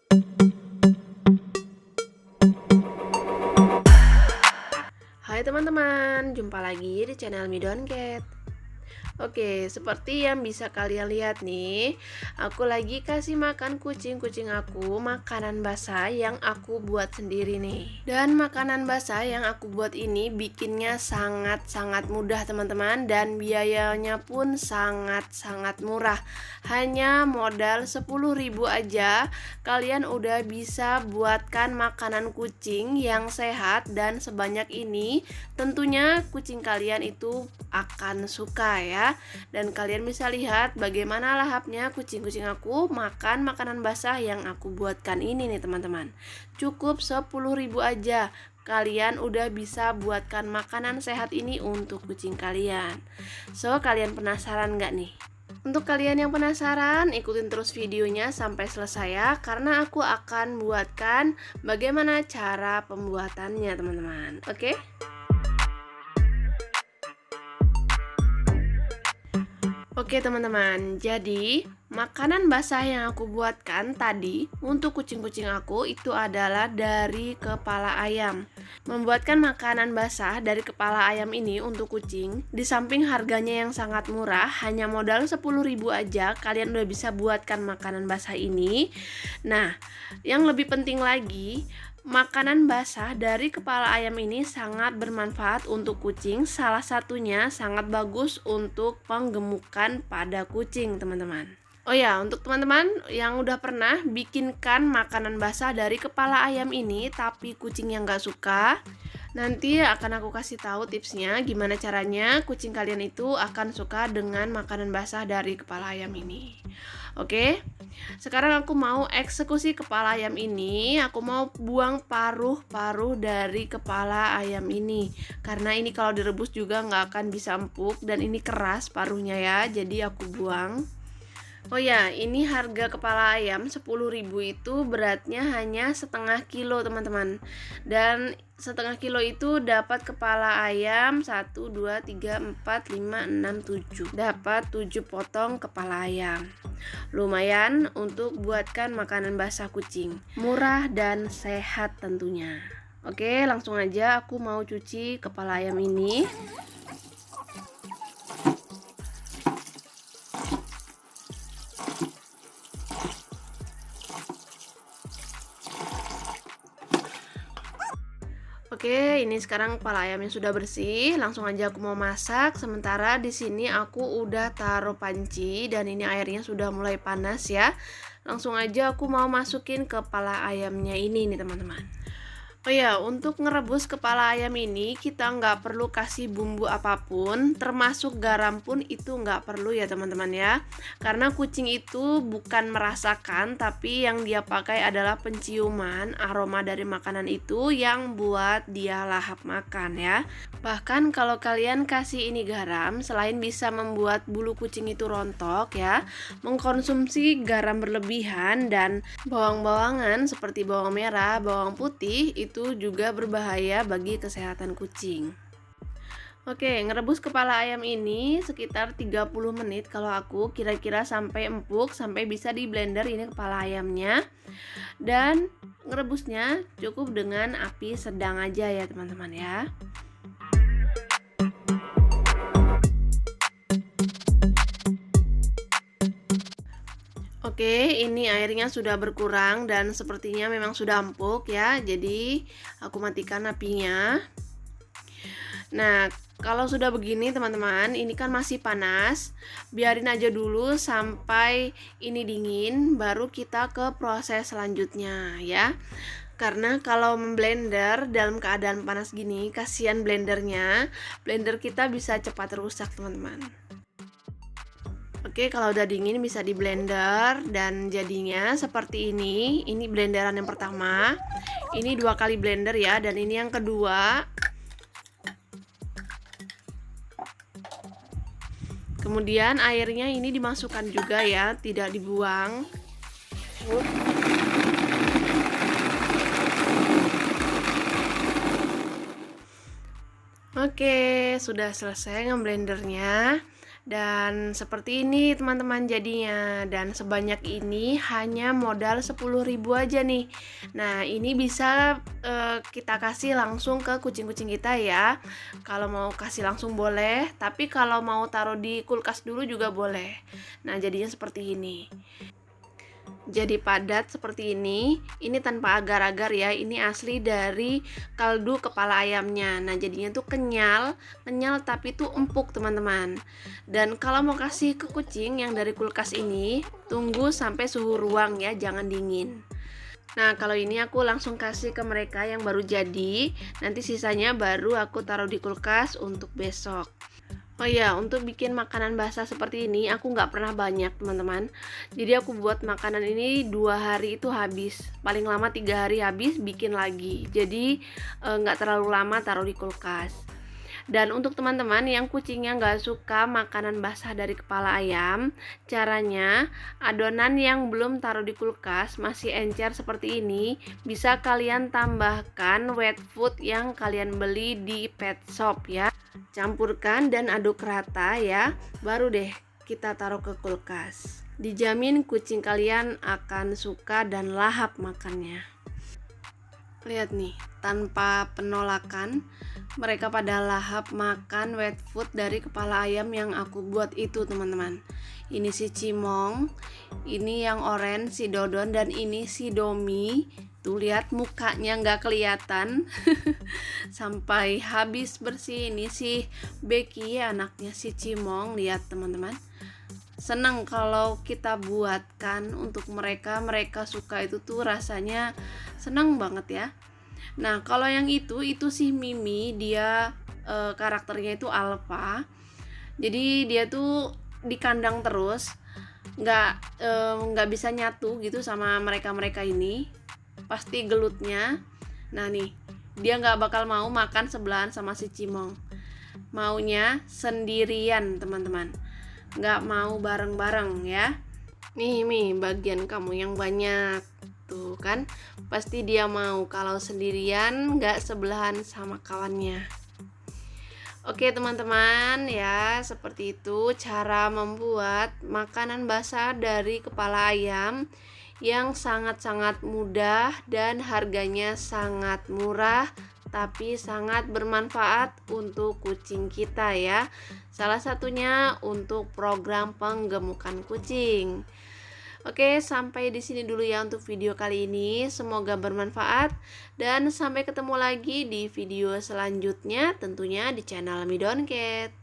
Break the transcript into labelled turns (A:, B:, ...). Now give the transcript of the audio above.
A: Hai teman-teman, jumpa lagi di channel Midon Cat. Oke, seperti yang bisa kalian lihat nih, aku lagi kasih makan kucing-kucing aku makanan basah yang aku buat sendiri nih. Dan makanan basah yang aku buat ini bikinnya sangat-sangat mudah teman-teman, dan biayanya pun sangat-sangat murah. Hanya modal 10.000 aja, kalian udah bisa buatkan makanan kucing yang sehat dan sebanyak ini. Tentunya kucing kalian itu akan suka ya. Dan kalian bisa lihat bagaimana lahapnya kucing-kucing aku makan makanan basah yang aku buatkan ini nih teman-teman. Cukup 10.000 aja, kalian udah bisa buatkan makanan sehat ini untuk kucing kalian. So, kalian penasaran gak nih? Untuk kalian yang penasaran, ikutin terus videonya sampai selesai ya, karena aku akan buatkan bagaimana cara pembuatannya teman-teman. Oke? Oke teman-teman, jadi makanan basah yang aku buatkan tadi untuk kucing-kucing aku itu adalah dari kepala ayam. Membuatkan makanan basah dari kepala ayam ini untuk kucing, di samping harganya yang sangat murah, hanya modal 10.000 aja kalian udah bisa buatkan makanan basah ini. Nah, yang lebih penting lagi, makanan basah dari kepala ayam ini sangat bermanfaat untuk kucing. Salah satunya sangat bagus untuk penggemukan pada kucing, teman-teman. Oh ya, untuk teman-teman yang udah pernah bikinkan makanan basah dari kepala ayam ini tapi kucing yang gak suka, nanti akan aku kasih tahu tipsnya gimana caranya kucing kalian itu akan suka dengan makanan basah dari kepala ayam ini. Oke, sekarang aku mau eksekusi kepala ayam ini. Aku mau buang paruh-paruh dari kepala ayam ini, karena ini kalau direbus juga nggak akan bisa empuk dan ini keras paruhnya ya, jadi aku buang. Oh ya, ini harga kepala ayam 10.000 itu beratnya hanya setengah kilo teman-teman. Dan setengah kilo itu dapat kepala ayam 1, 2, 3, 4, 5, 6, 7. Dapat 7 potong kepala ayam. Lumayan untuk buatkan makanan basah kucing. Murah dan sehat tentunya. Oke, langsung aja aku mau cuci kepala ayam ini. Oke, ini sekarang kepala ayamnya sudah bersih. Langsung aja aku mau masak. Sementara di sini aku udah taruh panci dan ini airnya sudah mulai panas ya. Langsung aja aku mau masukin kepala ayamnya ini nih teman-teman. Oh ya, untuk ngerebus kepala ayam ini kita nggak perlu kasih bumbu apapun, termasuk garam pun itu nggak perlu ya teman-teman ya. Karena kucing itu bukan merasakan, tapi yang dia pakai adalah penciuman aroma dari makanan itu yang buat dia lahap makan ya. Bahkan kalau kalian kasih ini garam, selain bisa membuat bulu kucing itu rontok ya, mengkonsumsi garam berlebihan dan bawang-bawangan seperti bawang merah, bawang putih itu juga berbahaya bagi kesehatan kucing. Oke, ngerebus kepala ayam ini sekitar 30 menit kalau aku, kira-kira sampai empuk, sampai bisa di blender ini kepala ayamnya. Dan ngerebusnya cukup dengan api sedang aja ya teman-teman ya. Oke, ini airnya sudah berkurang dan sepertinya memang sudah empuk ya. Jadi aku matikan apinya. Nah, kalau sudah begini teman-teman, ini kan masih panas. Biarin aja dulu sampai ini dingin, baru kita ke proses selanjutnya ya. Karena kalau memblender dalam keadaan panas gini, kasihan blendernya. Blender kita bisa cepat rusak teman-teman. Oke, kalau udah dingin bisa di blender dan jadinya seperti ini. Ini blenderan yang pertama. Ini 2 kali blender ya, dan ini yang kedua. Kemudian airnya ini dimasukkan juga ya, tidak dibuang. Oke, sudah selesai ngeblendernya. Dan seperti ini teman-teman jadinya. Dan sebanyak ini hanya modal 10.000 aja nih. Nah, ini bisa kita kasih langsung ke kucing-kucing kita ya. Kalau mau kasih langsung boleh, tapi kalau mau taruh di kulkas dulu juga boleh. Nah, jadinya seperti ini. Jadi padat seperti ini tanpa agar-agar ya, ini asli dari kaldu kepala ayamnya. Nah jadinya tuh kenyal tapi tuh empuk teman-teman. Dan kalau mau kasih ke kucing yang dari kulkas ini, tunggu sampai suhu ruang ya, jangan dingin. Nah kalau ini aku langsung kasih ke mereka yang baru jadi, nanti sisanya baru aku taruh di kulkas untuk besok. Oh iya, untuk bikin makanan basah seperti ini aku nggak pernah banyak teman-teman. Jadi aku buat makanan ini 2 hari itu habis, paling lama 3 hari habis bikin lagi. Jadi nggak terlalu lama taruh di kulkas. Dan untuk teman-teman yang kucingnya nggak suka makanan basah dari kepala ayam, caranya adonan yang belum taruh di kulkas masih encer seperti ini, bisa kalian tambahkan wet food yang kalian beli di pet shop ya. Campurkan dan aduk rata ya, baru deh kita taruh ke kulkas. Dijamin kucing kalian akan suka dan lahap makannya. Lihat nih, tanpa penolakan mereka pada lahap makan wet food dari kepala ayam yang aku buat itu teman-teman. Ini si Cimong, ini yang orange si Dodon, dan ini si Domi. Tuh lihat mukanya nggak kelihatan. Sampai habis bersih. Ini si Becky, anaknya si Cimong. Lihat teman-teman, senang kalau kita buatkan untuk mereka suka, itu tuh rasanya senang banget ya. Nah kalau yang itu si Mimi, dia karakternya itu alpha, jadi dia tuh di kandang terus, nggak bisa nyatu gitu sama mereka ini, pasti gelutnya. Nah nih, dia nggak bakal mau makan sebelahan sama si Cimong, maunya sendirian teman-teman, nggak mau bareng-bareng ya. Nih Mi, bagian kamu yang banyak tuh kan, pasti dia mau kalau sendirian nggak sebelahan sama kawannya. Oke teman-teman ya, seperti itu cara membuat makanan basah dari kepala ayam yang sangat-sangat mudah dan harganya sangat murah, tapi sangat bermanfaat untuk kucing kita ya. Salah satunya untuk program penggemukan kucing. Oke, sampai di sini dulu ya untuk video kali ini. Semoga bermanfaat dan sampai ketemu lagi di video selanjutnya, tentunya di channel Midon Cat.